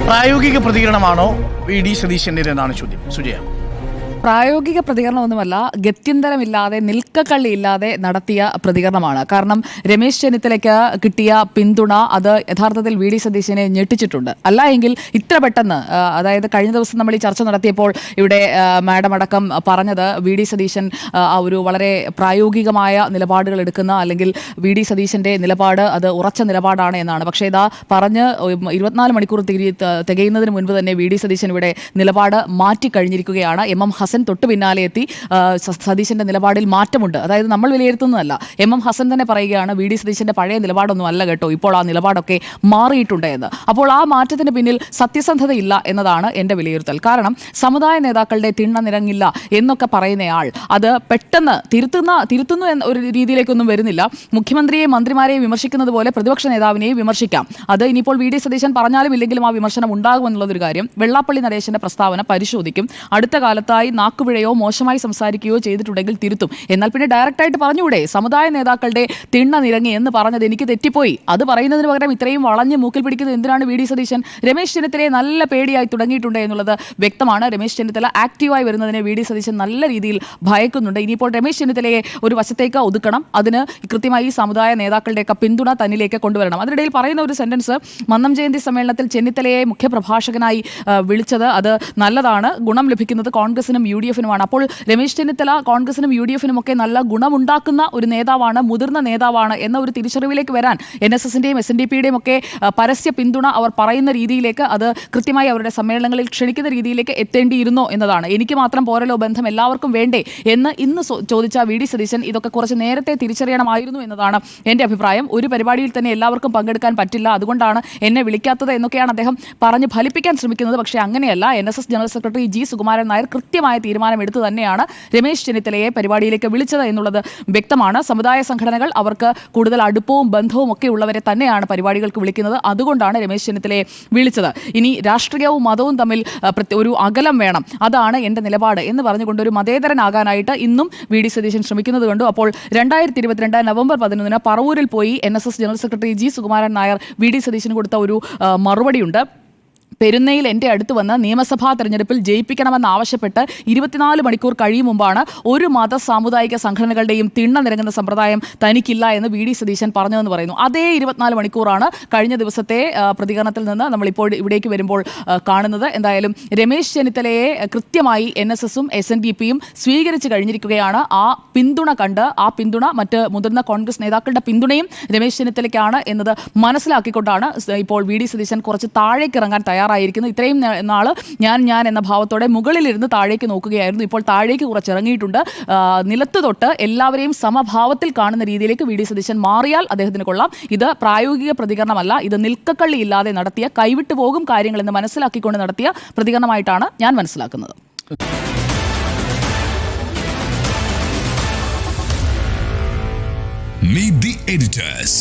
പ്രായോഗിക പ്രതികരണമാണോ വി.ഡി. സതീശൻ്റെതെന്നാണ് ചോദ്യം. സുജയ. പ്രായോഗിക പ്രതികരണമൊന്നുമല്ല, ഗത്യന്തരമില്ലാതെ നിൽക്കക്കള്ളിയില്ലാതെ നടത്തിയ പ്രതികരണമാണ്. കാരണം രമേശ് ചെന്നിത്തലയ്ക്ക് കിട്ടിയ പിന്തുണ അത് യഥാർത്ഥത്തിൽ വി.ഡി. സതീശനെ ഞെട്ടിച്ചിട്ടുണ്ട്. അല്ല എങ്കിൽ ഇത്ര പെട്ടെന്ന്, അതായത് കഴിഞ്ഞ ദിവസം നമ്മൾ ഈ ചർച്ച നടത്തിയപ്പോൾ ഇവിടെ മാഡം അടക്കം പറഞ്ഞത് വി.ഡി. സതീശൻ ഒരു വളരെ പ്രായോഗികമായ നിലപാടുകൾ എടുക്കുന്ന, അല്ലെങ്കിൽ വി.ഡി. സതീശന്റെ നിലപാട് അത് ഉറച്ച നിലപാടാണ് എന്നാണ്. പക്ഷേ ഇതാ പറഞ്ഞ് 24 മണിക്കൂർ തികയുന്നതിന് മുൻപ് തന്നെ വി.ഡി. സതീശൻ ഇവിടെ നിലപാട് മാറ്റിക്കഴിഞ്ഞിരിക്കുകയാണ്. എം ഹസൻ തൊട്ടു പിന്നാലെ എത്തി സതീശന്റെ നിലപാടിൽ മാറ്റമുണ്ട്, അതായത് നമ്മൾ വിലയിരുത്തുന്നതല്ല, എം ഹസൻ തന്നെ പറയുകയാണ് വി.ഡി. സതീശന്റെ പഴയ നിലപാടൊന്നും അല്ല കേട്ടോ, ഇപ്പോൾ ആ നിലപാടൊക്കെ മാറിയിട്ടുണ്ട് എന്ന്. അപ്പോൾ ആ മാറ്റത്തിന് പിന്നിൽ സത്യസന്ധതയില്ല എന്നതാണ് എൻ്റെ വിലയിരുത്തൽ. കാരണം സമുദായ നേതാക്കളുടെ തിണ്ണ നിറങ്ങില്ല എന്നൊക്കെ പറയുന്നയാൾ അത് പെട്ടെന്ന് തിരുത്തുന്നു എന്ന ഒരു രീതിയിലേക്കൊന്നും വരുന്നില്ല. മുഖ്യമന്ത്രിയെയും മന്ത്രിമാരെയും വിമർശിക്കുന്നത് പോലെ പ്രതിപക്ഷ നേതാവിനെയും വിമർശിക്കാം. അത് ഇനിയിപ്പോൾ വി.ഡി. സതീശൻ പറഞ്ഞാലും ഇല്ലെങ്കിലും ആ വിമർശനം ഉണ്ടാകുമെന്നുള്ളതൊരു കാര്യം. വെള്ളാപ്പള്ളി നടേശന്റെ പ്രസ്താവന പരിശോധിക്കും. അടുത്ത കാലത്തായി നാക്കുപിഴയോ മോശമായി സംസാരിക്കുകയോ ചെയ്തിട്ടുണ്ടെങ്കിൽ തിരുത്തും. എന്നാൽ പിന്നെ ഡയറക്റ്റായിട്ട് പറഞ്ഞുകൂടെ സമുദായ നേതാക്കളുടെ തിണ്ണ നിറങ്ങി എന്ന് പറഞ്ഞത് എനിക്ക് തെറ്റിപ്പോയി, അത് പറയുന്നതിന് പകരം ഇത്രയും വളഞ്ഞ് മൂക്കിൽ പിടിക്കുന്നത് എന്തിനാണ് വി.ഡി. സതീശൻ? രമേശ് ചെന്നിത്തലയെ നല്ല പേടിയായി തുടങ്ങിയിട്ടുണ്ട് എന്നുള്ളത് വ്യക്തമാണ്. രമേശ് ചെന്നിത്തല ആക്റ്റീവായി വരുന്നതിനെ വി.ഡി. സതീശൻ നല്ല രീതിയിൽ ഭയക്കുന്നുണ്ട്. ഇനിയിപ്പോൾ രമേശ് ചെന്നിത്തലയെ ഒരു വശത്തേക്ക് ഒതുക്കണം, അതിന് കൃത്യമായി സമുദായ നേതാക്കളുടെയൊക്കെ പിന്തുണ തന്നിലേക്ക് കൊണ്ടുവരണം. അതിനിടയിൽ പറയുന്ന ഒരു സെന്റൻസ്, മന്നം ജയന്തി സമ്മേളനത്തിൽ ചെന്നിത്തലയെ മുഖ്യപ്രഭാഷകനായി വിളിച്ചത് അത് നല്ലതാണ്, ഗുണം ലഭിക്കുന്നത് കോൺഗ്രസിനും യു.ഡി.എഫിനുമാണ്. അപ്പോൾ രമേശ് ചെന്നിത്തല കോൺഗ്രസിനും യു.ഡി.എഫിനും ഒക്കെ നല്ല ഗുണമുണ്ടാക്കുന്ന ഒരു നേതാവാണ്, മുതിർന്ന നേതാവാണ് എന്ന ഒരു തിരിച്ചറിവിലേക്ക് വരാൻ NSSന്റെയും SNDPയുടെയും ഒക്കെ പരസ്യ പിന്തുണ അവർ പറയുന്ന രീതിയിലേക്ക്, അത് കൃത്യമായി അവരുടെ സമ്മേളനങ്ങളിൽ ക്ഷണിക്കുന്ന രീതിയിലേക്ക് എത്തേണ്ടിയിരുന്നോ എന്നതാണ്. എനിക്ക് മാത്രം പോരലോ ബന്ധം, എല്ലാവർക്കും വേണ്ടേ എന്ന് ഇന്ന് ചോദിച്ച വി.ഡി. സതീശൻ ഇതൊക്കെ കുറച്ച് നേരത്തെ തിരിച്ചറിയണമായിരുന്നു എന്നതാണ് എൻ്റെ അഭിപ്രായം. ഒരു പരിപാടിയിൽ തന്നെ എല്ലാവർക്കും പങ്കെടുക്കാൻ പറ്റില്ല, അതുകൊണ്ടാണ് എന്നെ വിളിക്കാത്തത് എന്നൊക്കെയാണ് അദ്ദേഹം പറഞ്ഞ് ഫലിപ്പിക്കാൻ ശ്രമിക്കുന്നത്. പക്ഷേ അങ്ങനെയല്ല. NSS general secretary G. Sukumaran Nair കൃത്യമായ തീരുമാനമെടുത്ത് തന്നെയാണ് രമേശ് ചെന്നിത്തലയെ പരിപാടിയിലേക്ക് വിളിച്ചത് എന്നുള്ളത് വ്യക്തമാണ്. സമുദായ സംഘടനകൾ അവർക്ക് കൂടുതൽ അടുപ്പവും ബന്ധവും ഒക്കെ ഉള്ളവരെ തന്നെയാണ് പരിപാടികൾക്ക് വിളിക്കുന്നത്. അതുകൊണ്ടാണ് രമേശ് ചെന്നിത്തലയെ വിളിച്ചത്. ഇനി രാഷ്ട്രീയവും മതവും തമ്മിൽ ഒരു അകലം വേണം, അതാണ് എൻ്റെ നിലപാട് എന്ന് പറഞ്ഞുകൊണ്ട് ഒരു മതേതരനാകാനായിട്ട് ഇന്നും വി.ഡി. സതീശൻ ശ്രമിക്കുന്നത് കണ്ടു. അപ്പോൾ 2022 നവംബർ 11 പറവൂരിൽ പോയി NSS general secretary G. Sukumaran Nair V D. സതീശന് കൊടുത്ത ഒരു മറുപടിയുണ്ട്. പെരുന്നയിൽ എൻ്റെ അടുത്ത് വന്ന് നിയമസഭാ തെരഞ്ഞെടുപ്പിൽ ജയിപ്പിക്കണമെന്നാവശ്യപ്പെട്ട് 24 മണിക്കൂർ കഴിയും മുമ്പാണ് ഒരു മത സാമുദായിക സംഘടനകളുടെയും തിണ്ണ നിരങ്ങുന്ന സമ്പ്രദായം തനിക്കില്ല എന്ന് വി.ഡി. സതീശൻ പറഞ്ഞതെന്ന് പറയുന്നു. അതേ 24 മണിക്കൂറാണ് കഴിഞ്ഞ ദിവസത്തെ പ്രതികരണത്തിൽ നിന്ന് നമ്മളിപ്പോൾ ഇവിടേക്ക് വരുമ്പോൾ കാണുന്നത്. എന്തായാലും രമേശ് ചെന്നിത്തലയെ കൃത്യമായി NSSും SNDPയും സ്വീകരിച്ചു കഴിഞ്ഞിരിക്കുകയാണ്. ആ പിന്തുണ കണ്ട്, ആ പിന്തുണ മറ്റ് മുതിർന്ന കോൺഗ്രസ് നേതാക്കളുടെ പിന്തുണയും രമേശ് ചെന്നിത്തലയ്ക്കാണ് എന്നത് മനസ്സിലാക്കിക്കൊണ്ടാണ് ഇപ്പോൾ വി.ഡി. സതീശൻ കുറച്ച് താഴേക്ക് ഇറങ്ങാൻ തയ്യാറായിരിക്കുന്നു. ഇത്രയും നാള് ഞാൻ എന്ന ഭാവത്തോടെ മുകളിലിരുന്ന് താഴേക്ക് നോക്കുകയായിരുന്നു. ഇപ്പോൾ താഴേക്ക് കുറച്ചിറങ്ങിയിട്ടുണ്ട്. നിലത്ത് തൊട്ട് എല്ലാവരെയും സമഭാവത്തിൽ കാണുന്ന രീതിയിലേക്ക് വി.ഡി. സതീശൻ മാറിയാൽ അദ്ദേഹത്തിന് കൊള്ളാം. ഇത് പ്രായോഗിക പ്രതികരണമല്ല, ഇത് നിൽക്കക്കള്ളി ഇല്ലാതെ നടത്തിയ, കൈവിട്ടു പോകും കാര്യങ്ങളെന്ന് മനസ്സിലാക്കിക്കൊണ്ട് നടത്തിയ പ്രതികരണമായിട്ടാണ് ഞാൻ മനസ്സിലാക്കുന്നത്. Meet the editors.